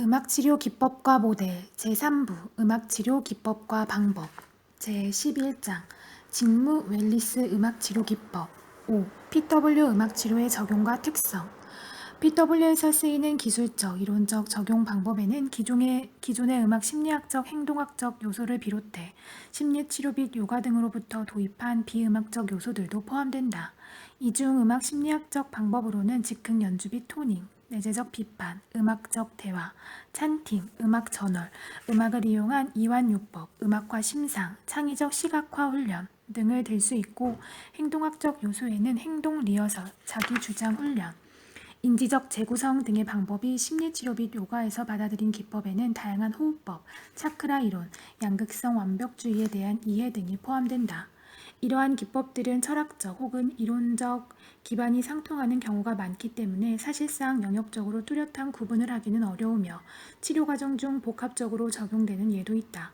음악치료 기법과 모델 제3부 음악치료 기법과 방법 제11장 직무 웰리스 음악치료 기법 5. PW 음악치료의 적용과 특성 PW에서 쓰이는 기술적, 이론적 적용 방법에는 기존의 음악 심리학적, 행동학적 요소를 비롯해 심리치료 및 요가 등으로부터 도입한 비음악적 요소들도 포함된다. 이 중 음악 심리학적 방법으로는 즉흥 연주 및 토닝, 내재적 비판, 음악적 대화, 찬팅, 음악 저널, 음악을 이용한 이완요법, 음악화 심상, 창의적 시각화 훈련 등을 들 수 있고, 행동학적 요소에는 행동 리허설, 자기 주장 훈련, 인지적 재구성 등의 방법이 심리치료 및 요가에서 받아들인 기법에는 다양한 호흡법, 차크라 이론, 양극성 완벽주의에 대한 이해 등이 포함된다. 이러한 기법들은 철학적 혹은 이론적 기반이 상통하는 경우가 많기 때문에 사실상 영역적으로 뚜렷한 구분을 하기는 어려우며 치료 과정 중 복합적으로 적용되는 예도 있다.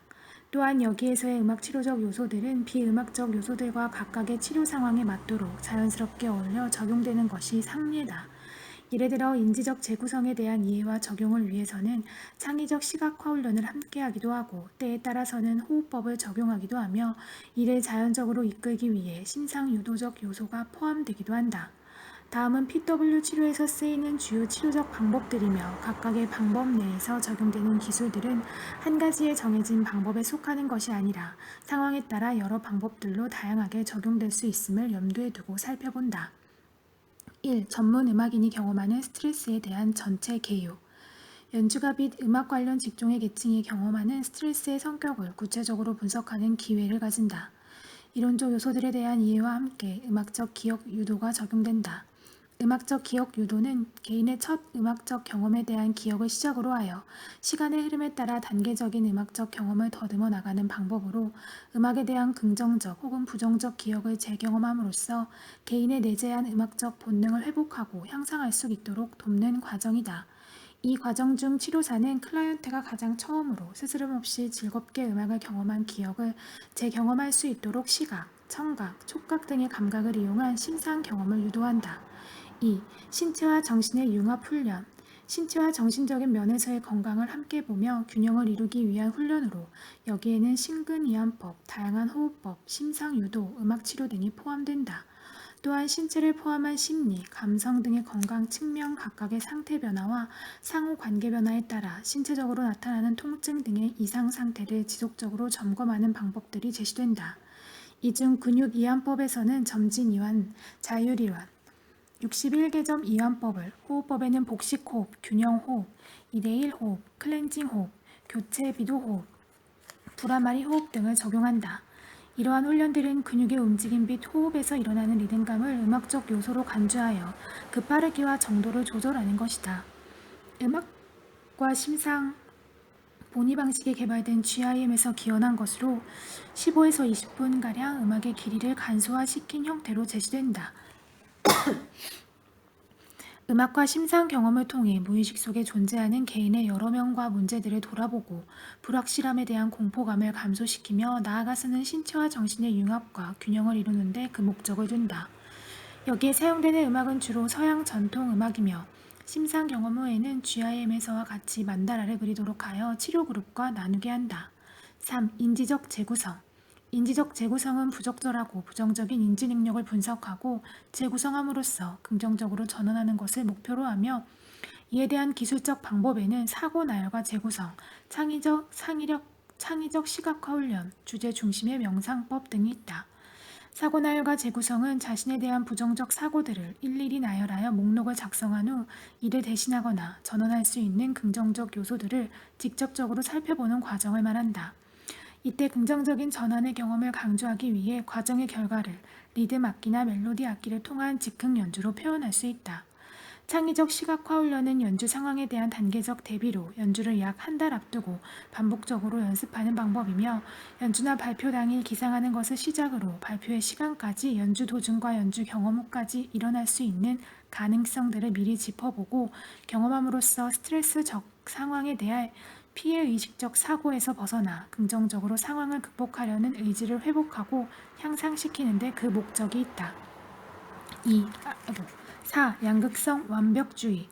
또한 여기에서의 음악치료적 요소들은 비음악적 요소들과 각각의 치료 상황에 맞도록 자연스럽게 어울려 적용되는 것이 상례다. 예를 들어 인지적 재구성에 대한 이해와 적용을 위해서는 창의적 시각화 훈련을 함께하기도 하고, 때에 따라서는 호흡법을 적용하기도 하며, 이를 자연적으로 이끌기 위해 심상 유도적 요소가 포함되기도 한다. 다음은 PW 치료에서 쓰이는 주요 치료적 방법들이며, 각각의 방법 내에서 적용되는 기술들은 한 가지의 정해진 방법에 속하는 것이 아니라 상황에 따라 여러 방법들로 다양하게 적용될 수 있음을 염두에 두고 살펴본다. 1. 전문 음악인이 경험하는 스트레스에 대한 전체 개요. 연주가 및 음악 관련 직종의 계층이 경험하는 스트레스의 성격을 구체적으로 분석하는 기회를 가진다. 이론적 요소들에 대한 이해와 함께 음악적 기억 유도가 적용된다. 음악적 기억 유도는 개인의 첫 음악적 경험에 대한 기억을 시작으로 하여 시간의 흐름에 따라 단계적인 음악적 경험을 더듬어 나가는 방법으로 음악에 대한 긍정적 혹은 부정적 기억을 재경험함으로써 개인의 내재한 음악적 본능을 회복하고 향상할 수 있도록 돕는 과정이다. 이 과정 중 치료사는 클라이언트가 가장 처음으로 스스럼 없이 즐겁게 음악을 경험한 기억을 재경험할 수 있도록 시각, 청각, 촉각 등의 감각을 이용한 심상 경험을 유도한다. 2. 신체와 정신의 융합 훈련. 신체와 정신적인 면에서의 건강을 함께 보며 균형을 이루기 위한 훈련으로 여기에는 심근이완법, 다양한 호흡법, 심상 유도, 음악 치료 등이 포함된다. 또한 신체를 포함한 심리, 감성 등의 건강 측면 각각의 상태 변화와 상호 관계 변화에 따라 신체적으로 나타나는 통증 등의 이상 상태를 지속적으로 점검하는 방법들이 제시된다. 이 중 근육 이완법에서는 점진 이완, 자율 이완, 61개점 이완법을, 호흡법에는 복식 호흡, 균형 호흡, 2대1 호흡, 클렌징 호흡, 교체 비도 호흡, 불아마리 호흡 등을 적용한다. 이러한 훈련들은 근육의 움직임 및 호흡에서 일어나는 리듬감을 음악적 요소로 간주하여 그 빠르기와 정도를 조절하는 것이다. 음악과 심상 본의 방식이 개발된 GIM에서 기원한 것으로 15에서 20분가량 음악의 길이를 간소화시킨 형태로 제시된다. 음악과 심상 경험을 통해 무의식 속에 존재하는 개인의 여러 면과 문제들을 돌아보고 불확실함에 대한 공포감을 감소시키며 나아가서는 신체와 정신의 융합과 균형을 이루는 데 그 목적을 둔다. 여기에 사용되는 음악은 주로 서양 전통 음악이며 심상 경험 후에는 GIM에서와 같이 만다라를 그리도록 하여 치료 그룹과 나누게 한다. 3. 인지적 재구성. 인지적 재구성은 부적절하고 부정적인 인지 능력을 분석하고 재구성함으로써 긍정적으로 전환하는 것을 목표로 하며, 이에 대한 기술적 방법에는 사고 나열과 재구성, 창의적 시각화 훈련, 주제 중심의 명상법 등이 있다. 사고 나열과 재구성은 자신에 대한 부정적 사고들을 일일이 나열하여 목록을 작성한 후 이를 대신하거나 전환할 수 있는 긍정적 요소들을 직접적으로 살펴보는 과정을 말한다. 이때 긍정적인 전환의 경험을 강조하기 위해 과정의 결과를 리듬 악기나 멜로디 악기를 통한 즉흥 연주로 표현할 수 있다. 창의적 시각화 훈련은 연주 상황에 대한 단계적 대비로 연주를 약 한 달 앞두고 반복적으로 연습하는 방법이며, 연주나 발표 당일 기상하는 것을 시작으로 발표의 시간까지 연주 도중과 연주 경험 후까지 일어날 수 있는 가능성들을 미리 짚어보고 경험함으로써 스트레스적 상황에 대해 피해의식적 사고에서 벗어나 긍정적으로 상황을 극복하려는 의지를 회복하고 향상시키는 데 그 목적이 있다. 4. 양극성 완벽주의.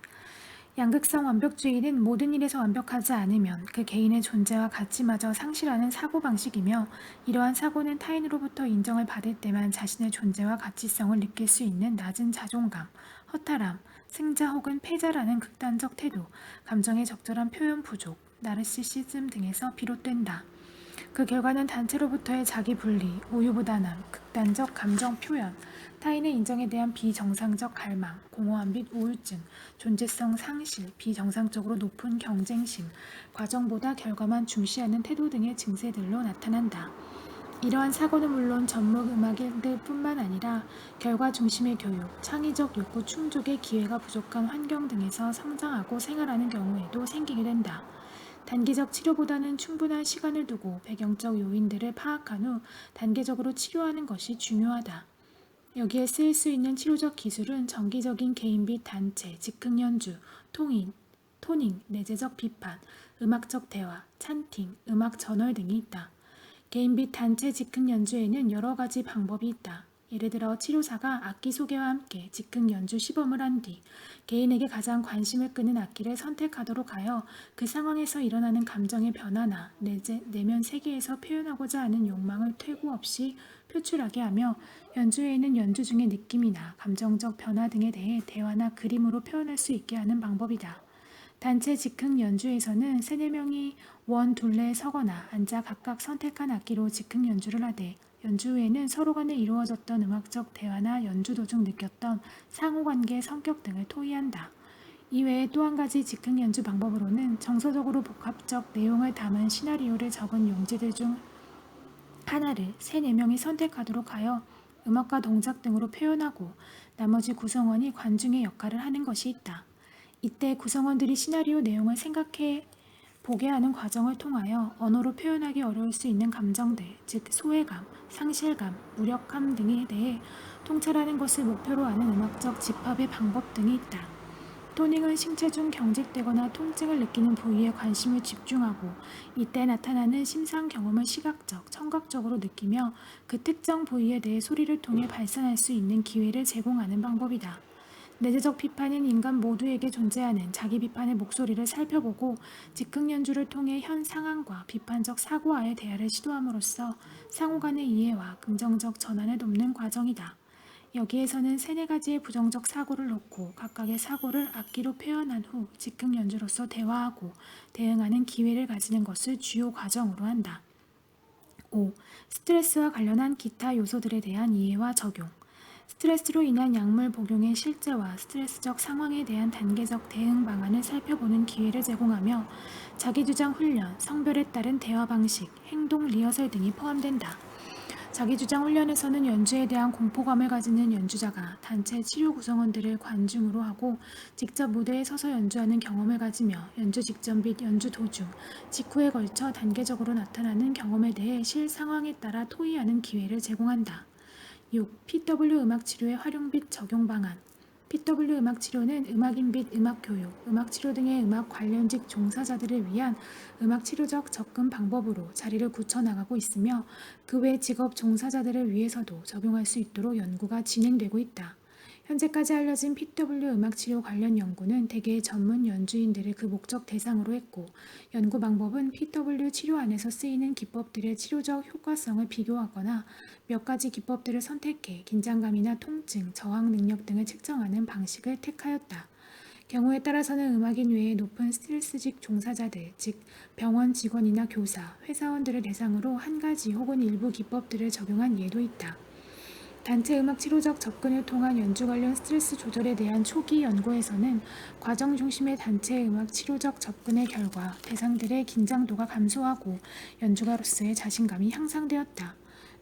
양극성 완벽주의는 모든 일에서 완벽하지 않으면 그 개인의 존재와 가치마저 상실하는 사고방식이며, 이러한 사고는 타인으로부터 인정을 받을 때만 자신의 존재와 가치성을 느낄 수 있는 낮은 자존감, 허탈함, 승자 혹은 패자라는 극단적 태도, 감정의 적절한 표현 부족, 나르시시즘 등에서 비롯된다. 그 결과는 단체로부터의 자기 분리, 우유부단함, 극단적 감정 표현, 타인의 인정에 대한 비정상적 갈망, 공허함 및 우울증, 존재성 상실, 비정상적으로 높은 경쟁심, 과정보다 결과만 중시하는 태도 등의 증세들로 나타난다. 이러한 사고는 물론 전문 음악인들 뿐만 아니라 결과 중심의 교육, 창의적 욕구 충족의 기회가 부족한 환경 등에서 성장하고 생활하는 경우에도 생기게 된다. 단기적 치료보다는 충분한 시간을 두고 배경적 요인들을 파악한 후 단계적으로 치료하는 것이 중요하다. 여기에 쓰일 수 있는 치료적 기술은 정기적인 개인 및 단체, 즉흥 연주, 토닝, 내재적 비판, 음악적 대화, 찬팅, 음악 전월 등이 있다. 개인 및 단체 즉흥 연주에는 여러 가지 방법이 있다. 예를 들어 치료사가 악기 소개와 함께 즉흥 연주 시범을 한 뒤 개인에게 가장 관심을 끄는 악기를 선택하도록 하여 그 상황에서 일어나는 감정의 변화나 내면 세계에서 표현하고자 하는 욕망을 퇴고 없이 표출하게 하며, 연주회에는 연주 중의 느낌이나 감정적 변화 등에 대해 대화나 그림으로 표현할 수 있게 하는 방법이다. 단체 즉흥 연주에서는 3~4명이 둘레에 서거나 앉아 각각 선택한 악기로 즉흥 연주를 하되, 연주 후에는 서로 간에 이루어졌던 음악적 대화나 연주 도중 느꼈던 상호관계의 성격 등을 토의한다. 이외에 또 한 가지 즉흥 연주 방법으로는 정서적으로 복합적 내용을 담은 시나리오를 적은 용지들 중 하나를 3~4명이 선택하도록 하여 음악과 동작 등으로 표현하고 나머지 구성원이 관중의 역할을 하는 것이 있다. 이때 구성원들이 시나리오 내용을 생각해 보게 하는 과정을 통하여 언어로 표현하기 어려울 수 있는 감정들, 즉 소외감, 상실감, 무력함 등에 대해 통찰하는 것을 목표로 하는 음악적 집합의 방법 등이 있다. 토닝은 신체 중 경직되거나 통증을 느끼는 부위에 관심을 집중하고 이때 나타나는 심상 경험을 시각적, 청각적으로 느끼며 그 특정 부위에 대해 소리를 통해 발산할 수 있는 기회를 제공하는 방법이다. 내재적 비판은 인간 모두에게 존재하는 자기 비판의 목소리를 살펴보고 즉흥 연주를 통해 현 상황과 비판적 사고와의 대화를 시도함으로써 상호 간의 이해와 긍정적 전환을 돕는 과정이다. 여기에서는 3~4가지의 부정적 사고를 놓고 각각의 사고를 악기로 표현한 후 즉흥 연주로서 대화하고 대응하는 기회를 가지는 것을 주요 과정으로 한다. 5. 스트레스와 관련한 기타 요소들에 대한 이해와 적용. 스트레스로 인한 약물 복용의 실제와 스트레스적 상황에 대한 단계적 대응 방안을 살펴보는 기회를 제공하며 자기주장 훈련, 성별에 따른 대화 방식, 행동 리허설 등이 포함된다. 자기주장 훈련에서는 연주에 대한 공포감을 가지는 연주자가 단체 치료 구성원들을 관중으로 하고 직접 무대에 서서 연주하는 경험을 가지며 연주 직전 및 연주 도중, 직후에 걸쳐 단계적으로 나타나는 경험에 대해 실 상황에 따라 토의하는 기회를 제공한다. 6. PW 음악치료의 활용 및 적용 방안. PW 음악치료는 음악인 및 음악교육, 음악치료 등의 음악 관련직 종사자들을 위한 음악치료적 접근 방법으로 자리를 굳혀나가고 있으며 그 외 직업 종사자들을 위해서도 적용할 수 있도록 연구가 진행되고 있다. 현재까지 알려진 PW 음악치료 관련 연구는 대개 전문 연주인들을 그 목적 대상으로 했고, 연구 방법은 PW 치료 안에서 쓰이는 기법들의 치료적 효과성을 비교하거나 몇 가지 기법들을 선택해 긴장감이나 통증, 저항 능력 등을 측정하는 방식을 택하였다. 경우에 따라서는 음악인 외에 높은 스트레스직 종사자들, 즉 병원 직원이나 교사, 회사원들을 대상으로 한 가지 혹은 일부 기법들을 적용한 예도 있다. 단체 음악 치료적 접근을 통한 연주 관련 스트레스 조절에 대한 초기 연구에서는 과정 중심의 단체 음악 치료적 접근의 결과 대상들의 긴장도가 감소하고 연주가로서의 자신감이 향상되었다.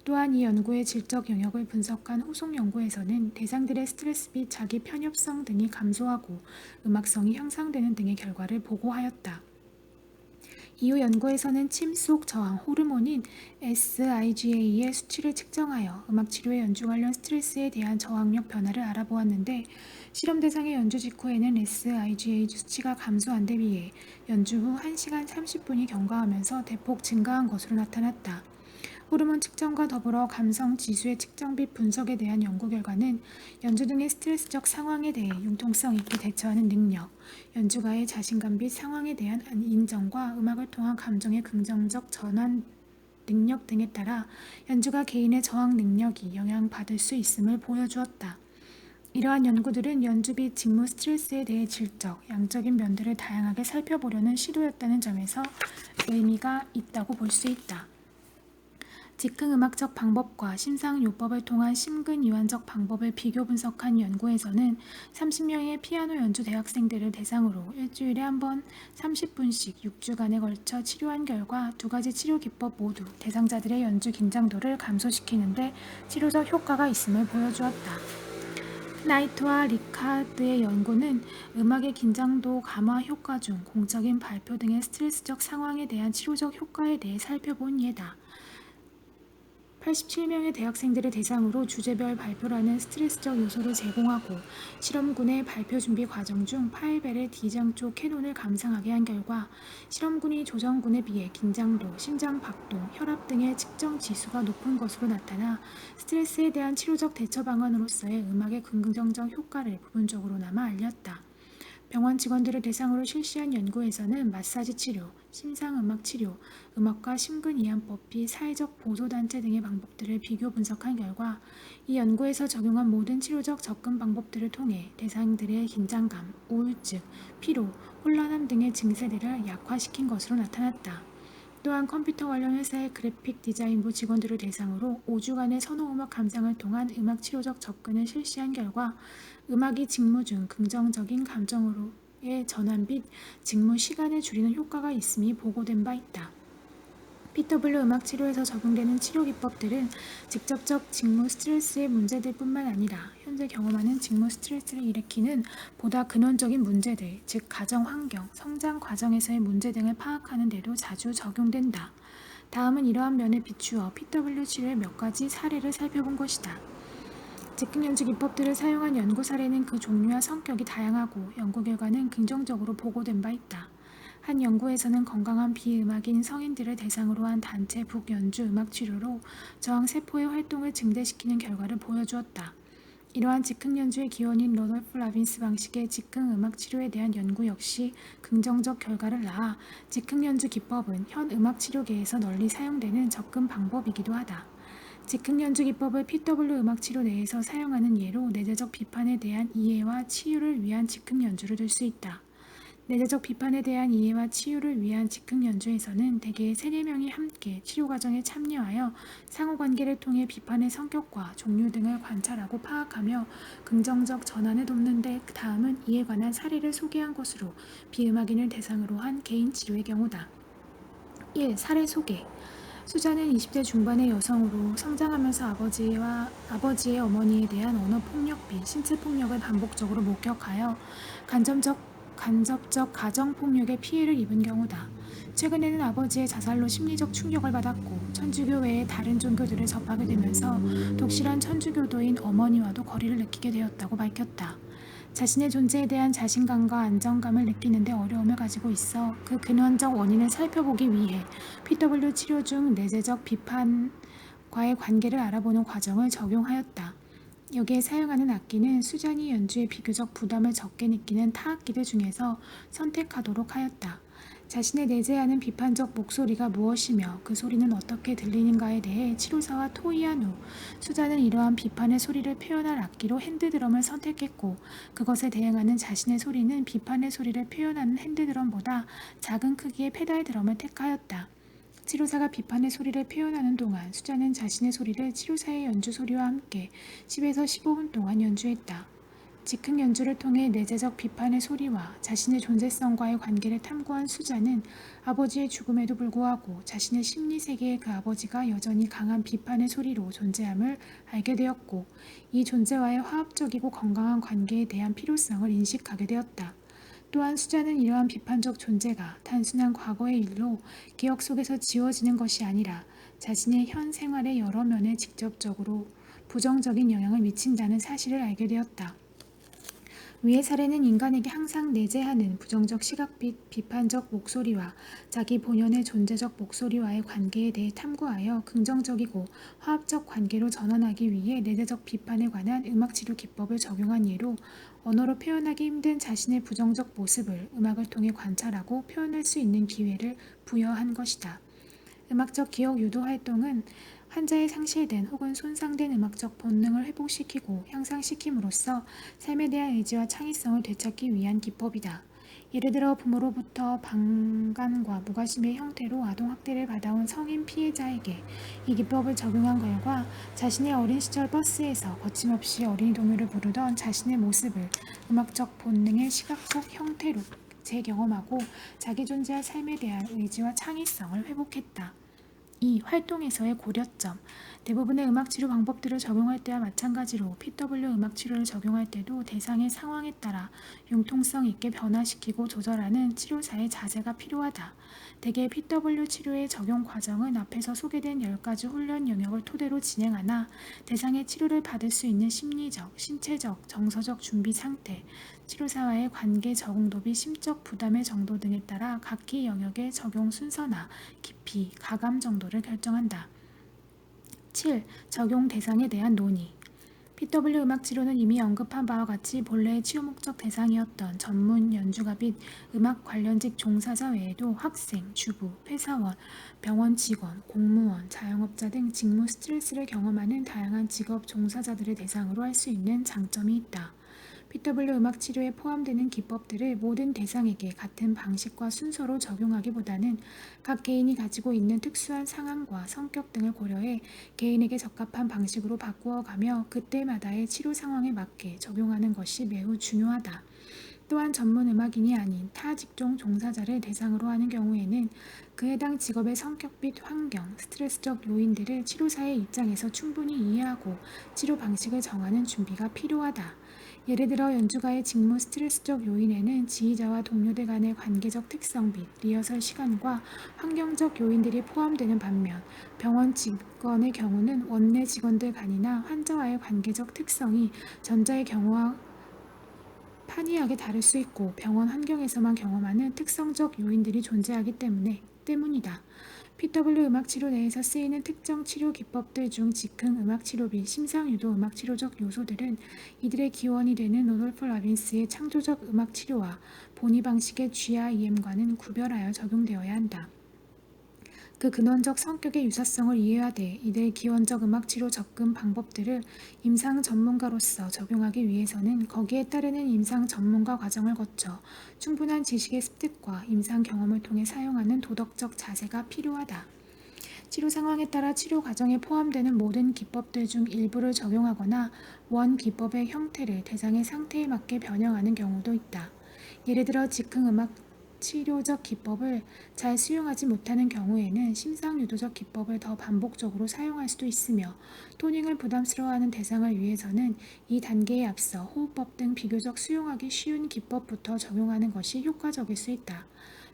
또한 이 연구의 질적 영역을 분석한 후속 연구에서는 대상들의 스트레스 및 자기 편협성 등이 감소하고 음악성이 향상되는 등의 결과를 보고하였다. 이후 연구에서는 침 속 저항 호르몬인 SIGA의 수치를 측정하여 음악치료의 연주 관련 스트레스에 대한 저항력 변화를 알아보았는데, 실험 대상의 연주 직후에는 SIGA 수치가 감소한 데 비해 연주 후 1시간 30분이 경과하면서 대폭 증가한 것으로 나타났다. 호르몬 측정과 더불어 감성 지수의 측정 및 분석에 대한 연구 결과는 연주 등의 스트레스적 상황에 대해 융통성 있게 대처하는 능력, 연주가의 자신감 및 상황에 대한 인정과 음악을 통한 감정의 긍정적 전환 능력 등에 따라 연주가 개인의 저항 능력이 영향받을 수 있음을 보여주었다. 이러한 연구들은 연주 및 직무 스트레스에 대해 질적, 양적인 면들을 다양하게 살펴보려는 시도였다는 점에서 의미가 있다고 볼 수 있다. 즉흥음악적 방법과 심상요법을 통한 심근이완적 방법을 비교 분석한 연구에서는 30명의 피아노 연주 대학생들을 대상으로 일주일에 한 번 30분씩 6주간에 걸쳐 치료한 결과 두 가지 치료 기법 모두 대상자들의 연주 긴장도를 감소시키는 데 치료적 효과가 있음을 보여주었다. 나이트와 리카드의 연구는 음악의 긴장도 감화 효과 중 공적인 발표 등의 스트레스적 상황에 대한 치료적 효과에 대해 살펴본 예다. 87명의 대학생들을 대상으로 주제별 발표라는 스트레스적 요소를 제공하고 실험군의 발표 준비 과정 중 파일벨의 D장조 캐논을 감상하게 한 결과 실험군이 조정군에 비해 긴장도, 심장 박동, 혈압 등의 측정 지수가 높은 것으로 나타나 스트레스에 대한 치료적 대처 방안으로서의 음악의 긍정적 효과를 부분적으로나마 알렸다. 병원 직원들을 대상으로 실시한 연구에서는 마사지 치료, 심상음악 치료, 음악과 심근이완법 및 사회적 보조단체 등의 방법들을 비교 분석한 결과 이 연구에서 적용한 모든 치료적 접근 방법들을 통해 대상들의 긴장감, 우울증, 피로, 혼란함 등의 증세들을 약화시킨 것으로 나타났다. 또한 컴퓨터 관련 회사의 그래픽 디자인부 직원들을 대상으로 5주간의 선호음악 감상을 통한 음악 치료적 접근을 실시한 결과 음악이 직무 중 긍정적인 감정으로의 전환 및 직무 시간을 줄이는 효과가 있음이 보고된 바 있다. PW 음악 치료에서 적용되는 치료 기법들은 직접적 직무 스트레스의 문제들 뿐만 아니라 현재 경험하는 직무 스트레스를 일으키는 보다 근원적인 문제들, 즉 가정 환경, 성장 과정에서의 문제 등을 파악하는 데도 자주 적용된다. 다음은 이러한 면을 비추어 PW 치료의 몇 가지 사례를 살펴본 것이다. 즉흥 연주 기법들을 사용한 연구 사례는 그 종류와 성격이 다양하고 연구 결과는 긍정적으로 보고된 바 있다. 한 연구에서는 건강한 비음악인 성인들을 대상으로 한 단체 북연주 음악 치료로 저항 세포의 활동을 증대시키는 결과를 보여주었다. 이러한 즉흥 연주의 기원인 로돌프 라빈스 방식의 즉흥 음악 치료에 대한 연구 역시 긍정적 결과를 낳아 즉흥 연주 기법은 현 음악 치료계에서 널리 사용되는 접근 방법이기도 하다. 즉흥 연주 기법을 PW 음악 치료 내에서 사용하는 예로 내재적 비판에 대한 이해와 치유를 위한 즉흥 연주를 들 수 있다. 내재적 비판에 대한 이해와 치유를 위한 즉흥 연주에서는 대개 3-4명이 함께 치료 과정에 참여하여 상호관계를 통해 비판의 성격과 종류 등을 관찰하고 파악하며 긍정적 전환을 돕는 데 다음은 이에 관한 사례를 소개한 것으로 비음악인을 대상으로 한 개인 치료의 경우다. 1. 사례 소개. 수자는 20대 중반의 여성으로 성장하면서 아버지의 어머니에 대한 언어폭력 및 신체폭력을 반복적으로 목격하여 간접적 가정폭력의 피해를 입은 경우다. 최근에는 아버지의 자살로 심리적 충격을 받았고 천주교 외의 다른 종교들을 접하게 되면서 독실한 천주교도인 어머니와도 거리를 느끼게 되었다고 밝혔다. 자신의 존재에 대한 자신감과 안정감을 느끼는 데 어려움을 가지고 있어 그 근원적 원인을 살펴보기 위해 PW 치료 중 내재적 비판과의 관계를 알아보는 과정을 적용하였다. 여기에 사용하는 악기는 수잔이 연주에 비교적 부담을 적게 느끼는 타악기들 중에서 선택하도록 하였다. 자신의 내재하는 비판적 목소리가 무엇이며 그 소리는 어떻게 들리는가에 대해 치료사와 토의한 후 수잔은 이러한 비판의 소리를 표현할 악기로 핸드드럼을 선택했고 그것에 대응하는 자신의 소리는 비판의 소리를 표현하는 핸드드럼보다 작은 크기의 페달 드럼을 택하였다. 치료사가 비판의 소리를 표현하는 동안 수잔은 자신의 소리를 치료사의 연주 소리와 함께 10에서 15분 동안 연주했다. 즉흥 연주를 통해 내재적 비판의 소리와 자신의 존재성과의 관계를 탐구한 수잔은 아버지의 죽음에도 불구하고 자신의 심리 세계에 그 아버지가 여전히 강한 비판의 소리로 존재함을 알게 되었고 이 존재와의 화합적이고 건강한 관계에 대한 필요성을 인식하게 되었다. 또한 수잔은 이러한 비판적 존재가 단순한 과거의 일로 기억 속에서 지워지는 것이 아니라 자신의 현 생활의 여러 면에 직접적으로 부정적인 영향을 미친다는 사실을 알게 되었다. 위의 사례는 인간에게 항상 내재하는 부정적 시각 비판적 목소리와 자기 본연의 존재적 목소리와의 관계에 대해 탐구하여 긍정적이고 화합적 관계로 전환하기 위해 내재적 비판에 관한 음악치료 기법을 적용한 예로 언어로 표현하기 힘든 자신의 부정적 모습을 음악을 통해 관찰하고 표현할 수 있는 기회를 부여한 것이다. 음악적 기억 유도 활동은 환자의 상실된 혹은 손상된 음악적 본능을 회복시키고 향상시킴으로써 삶에 대한 의지와 창의성을 되찾기 위한 기법이다. 예를 들어 부모로부터 방관과 무관심의 형태로 아동학대를 받아온 성인 피해자에게 이 기법을 적용한 결과 자신의 어린 시절 버스에서 거침없이 어린이 동요를 부르던 자신의 모습을 음악적 본능의 시각적 형태로 재경험하고 자기 존재와 삶에 대한 의지와 창의성을 회복했다. 2. 활동에서의 고려점. 대부분의 음악치료 방법들을 적용할 때와 마찬가지로 PW 음악치료를 적용할 때도 대상의 상황에 따라 융통성 있게 변화시키고 조절하는 치료사의 자세가 필요하다. 대개 PW 치료의 적용 과정은 앞에서 소개된 10가지 훈련 영역을 토대로 진행하나 대상의 치료를 받을 수 있는 심리적, 신체적, 정서적 준비 상태, 치료사와의 관계 적응 도비 심적 부담의 정도 등에 따라 각기 영역의 적용 순서나 깊이, 가감 정도를 결정한다. 7. 적용 대상에 대한 논의. PW 음악치료는 이미 언급한 바와 같이 본래의 치료 목적 대상이었던 전문 연주가 및 음악 관련직 종사자 외에도 학생, 주부, 회사원, 병원 직원, 공무원, 자영업자 등 직무 스트레스를 경험하는 다양한 직업 종사자들을 대상으로 할 수 있는 장점이 있다. PW 음악 치료에 포함되는 기법들을 모든 대상에게 같은 방식과 순서로 적용하기보다는 각 개인이 가지고 있는 특수한 상황과 성격 등을 고려해 개인에게 적합한 방식으로 바꾸어가며 그때마다의 치료 상황에 맞게 적용하는 것이 매우 중요하다. 또한 전문 음악인이 아닌 타 직종 종사자를 대상으로 하는 경우에는 그 해당 직업의 성격 및 환경, 스트레스적 요인들을 치료사의 입장에서 충분히 이해하고 치료 방식을 정하는 준비가 필요하다. 예를 들어 연주가의 직무 스트레스적 요인에는 지휘자와 동료들 간의 관계적 특성 및 리허설 시간과 환경적 요인들이 포함되는 반면 병원 직원의 경우는 원내 직원들 간이나 환자와의 관계적 특성이 전자의 경우와 판이하게 다를 수 있고 병원 환경에서만 경험하는 특성적 요인들이 존재하기 때문이다. PW 음악치료 내에서 쓰이는 특정 치료 기법들 중 즉흥 음악치료 및 심상유도 음악치료적 요소들은 이들의 기원이 되는 로돌프 라빈스의 창조적 음악치료와 본의 방식의 GREM과는 구별하여 적용되어야 한다. 그 근원적 성격의 유사성을 이해하되 이들 기원적 음악치료 접근 방법들을 임상 전문가로서 적용하기 위해서는 거기에 따르는 임상 전문가 과정을 거쳐 충분한 지식의 습득과 임상 경험을 통해 사용하는 도덕적 자세가 필요하다. 치료 상황에 따라 치료 과정에 포함되는 모든 기법들 중 일부를 적용하거나 원 기법의 형태를 대상의 상태에 맞게 변형하는 경우도 있다. 예를 들어 즉흥 음악 치료적 기법을 잘 수용하지 못하는 경우에는 심상유도적 기법을 더 반복적으로 사용할 수도 있으며 토닝을 부담스러워하는 대상을 위해서는 이 단계에 앞서 호흡법 등 비교적 수용하기 쉬운 기법부터 적용하는 것이 효과적일 수 있다.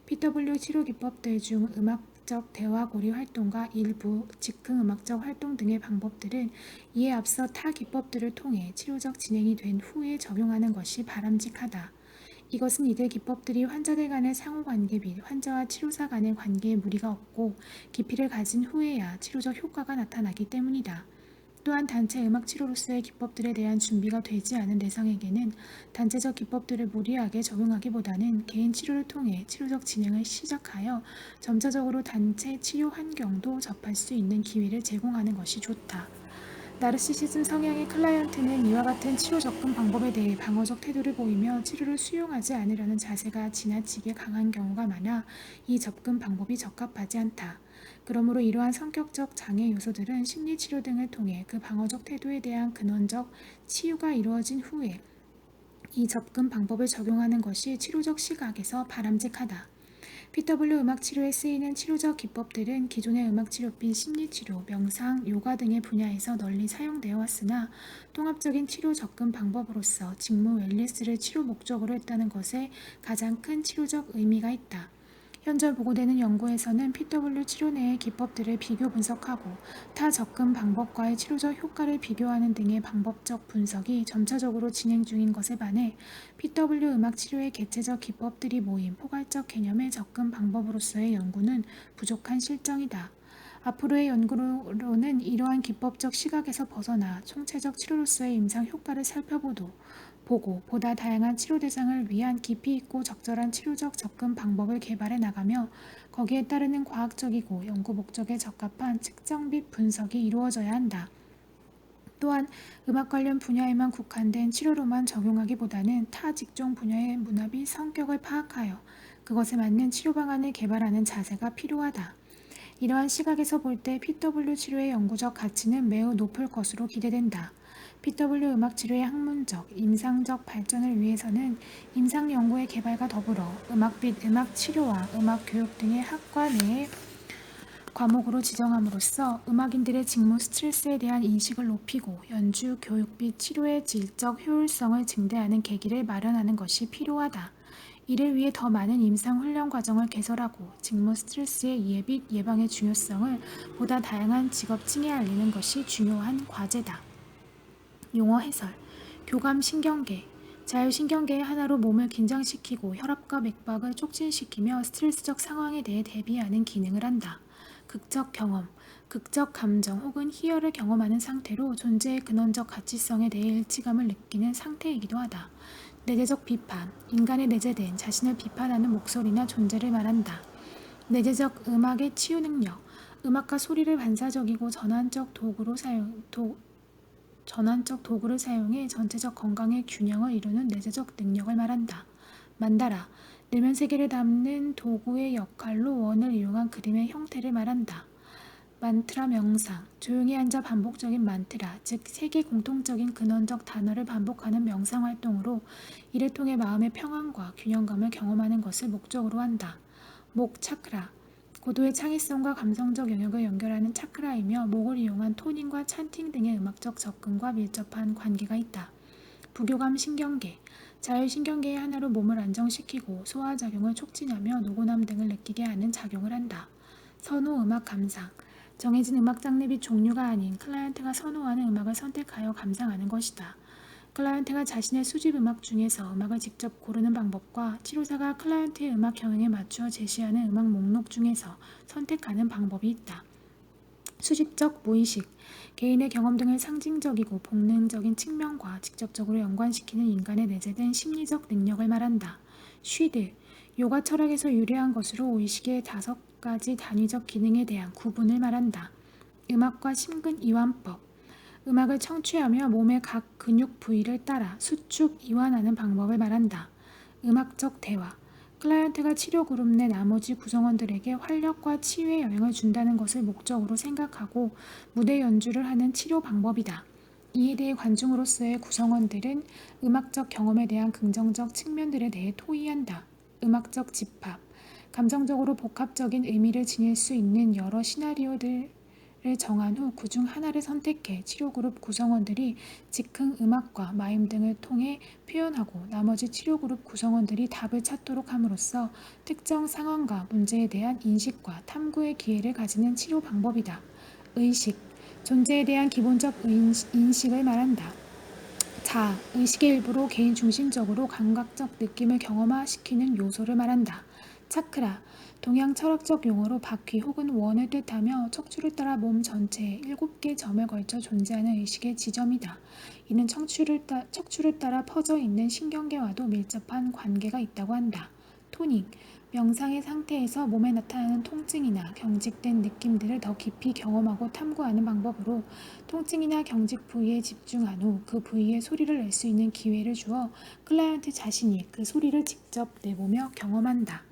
PW 치료 기법들 중 음악적 대화고리 활동과 일부 즉흥 음악적 활동 등의 방법들은 이에 앞서 타 기법들을 통해 치료적 진행이 된 후에 적용하는 것이 바람직하다. 이것은 이들 기법들이 환자들 간의 상호관계 및 환자와 치료사 간의 관계에 무리가 없고 깊이를 가진 후에야 치료적 효과가 나타나기 때문이다. 또한 단체 음악 치료로서의 기법들에 대한 준비가 되지 않은 대상에게는 단체적 기법들을 무리하게 적용하기보다는 개인 치료를 통해 치료적 진행을 시작하여 점차적으로 단체 치료 환경도 접할 수 있는 기회를 제공하는 것이 좋다. 나르시시즘 성향의 클라이언트는 이와 같은 치료 접근 방법에 대해 방어적 태도를 보이며 치료를 수용하지 않으려는 자세가 지나치게 강한 경우가 많아 이 접근 방법이 적합하지 않다. 그러므로 이러한 성격적 장애 요소들은 심리치료 등을 통해 그 방어적 태도에 대한 근원적 치유가 이루어진 후에 이 접근 방법을 적용하는 것이 치료적 시각에서 바람직하다. PW 음악 치료에 쓰이는 치료적 기법들은 기존의 음악 치료 및 심리치료, 명상, 요가 등의 분야에서 널리 사용되어 왔으나 통합적인 치료 접근 방법으로서 직무 웰니스를 치료 목적으로 했다는 것에 가장 큰 치료적 의미가 있다. 현재 보고되는 연구에서는 PW 치료 내의 기법들을 비교 분석하고 타 접근 방법과의 치료적 효과를 비교하는 등의 방법적 분석이 점차적으로 진행 중인 것에 반해 PW 음악 치료의 개체적 기법들이 모인 포괄적 개념의 접근 방법으로서의 연구는 부족한 실정이다. 앞으로의 연구로는 이러한 기법적 시각에서 벗어나 총체적 치료로서의 임상 효과를 보고 보다 다양한 치료 대상을 위한 깊이 있고 적절한 치료적 접근 방법을 개발해 나가며 거기에 따르는 과학적이고 연구 목적에 적합한 측정 및 분석이 이루어져야 한다. 또한 음악 관련 분야에만 국한된 치료로만 적용하기보다는 타 직종 분야의 문화비 성격을 파악하여 그것에 맞는 치료 방안을 개발하는 자세가 필요하다. 이러한 시각에서 볼 때 PW 치료의 연구적 가치는 매우 높을 것으로 기대된다. PW 음악 치료의 학문적, 임상적 발전을 위해서는 임상 연구의 개발과 더불어 음악 및 음악 치료와 음악 교육 등의 학과 내의 과목으로 지정함으로써 음악인들의 직무 스트레스에 대한 인식을 높이고 연주, 교육 및 치료의 질적 효율성을 증대하는 계기를 마련하는 것이 필요하다. 이를 위해 더 많은 임상 훈련 과정을 개설하고 직무 스트레스의 이해 및 예방의 중요성을 보다 다양한 직업층에 알리는 것이 중요한 과제다. 용어 해설, 교감 신경계, 자율신경계의 하나로 몸을 긴장시키고 혈압과 맥박을 촉진시키며 스트레스적 상황에 대해 대비하는 기능을 한다. 극적 경험, 극적 감정 혹은 희열을 경험하는 상태로 존재의 근원적 가치성에 대해 일치감을 느끼는 상태이기도 하다. 내재적 비판, 인간의 내재된 자신을 비판하는 목소리나 존재를 말한다. 내재적 음악의 치유 능력, 음악과 소리를 반사적이고 전환적 도구를 사용해 전체적 건강의 균형을 이루는 내재적 능력을 말한다. 만다라, 내면 세계를 담는 도구의 역할로 원을 이용한 그림의 형태를 말한다. 만트라 명상, 조용히 앉아 반복적인 만트라, 즉 세계 공통적인 근원적 단어를 반복하는 명상 활동으로 이를 통해 마음의 평안과 균형감을 경험하는 것을 목적으로 한다. 목 차크라, 고도의 창의성과 감성적 영역을 연결하는 차크라이며 목을 이용한 토닝과 찬팅 등의 음악적 접근과 밀접한 관계가 있다. 부교감 신경계, 자율신경계의 하나로 몸을 안정시키고 소화작용을 촉진하며 노곤함 등을 느끼게 하는 작용을 한다. 선호 음악 감상, 정해진 음악 장르 및 종류가 아닌 클라이언트가 선호하는 음악을 선택하여 감상하는 것이다. 클라이언트가 자신의 수집 음악 중에서 음악을 직접 고르는 방법과 치료사가 클라이언트의 음악 경향에 맞추어 제시하는 음악 목록 중에서 선택하는 방법이 있다. 수집적 무의식, 개인의 경험 등을 상징적이고 본능적인 측면과 직접적으로 연관시키는 인간의 내재된 심리적 능력을 말한다. 쉬드, 요가 철학에서 유래한 것으로 의식의 5가지 단위적 기능에 대한 구분을 말한다. 음악과 심근 이완법, 음악을 청취하며 몸의 각 근육 부위를 따라 수축, 이완하는 방법을 말한다. 음악적 대화, 클라이언트가 치료 그룹 내 나머지 구성원들에게 활력과 치유의 영향을 준다는 것을 목적으로 생각하고 무대 연주를 하는 치료 방법이다. 이에 대해 관중으로서의 구성원들은 음악적 경험에 대한 긍정적 측면들에 대해 토의한다. 음악적 집합, 감정적으로 복합적인 의미를 지닐 수 있는 여러 시나리오들을 정한 후 그중 하나를 선택해 치료그룹 구성원들이 즉흥 음악과 마임 등을 통해 표현하고 나머지 치료그룹 구성원들이 답을 찾도록 함으로써 특정 상황과 문제에 대한 인식과 탐구의 기회를 가지는 치료 방법이다. 의식, 존재에 대한 기본적 인식을 말한다. 자, 의식의 일부로 개인 중심적으로 감각적 느낌을 경험화시키는 요소를 말한다. 차크라, 동양 철학적 용어로 바퀴 혹은 원을 뜻하며 척추를 따라 몸 전체에 7개 점을 걸쳐 존재하는 의식의 지점이다. 이는 척추를 따라 퍼져 있는 신경계와도 밀접한 관계가 있다고 한다. 토닝, 명상의 상태에서 몸에 나타나는 통증이나 경직된 느낌들을 더 깊이 경험하고 탐구하는 방법으로 통증이나 경직 부위에 집중한 후 그 부위의 소리를 낼 수 있는 기회를 주어 클라이언트 자신이 그 소리를 직접 내보며 경험한다.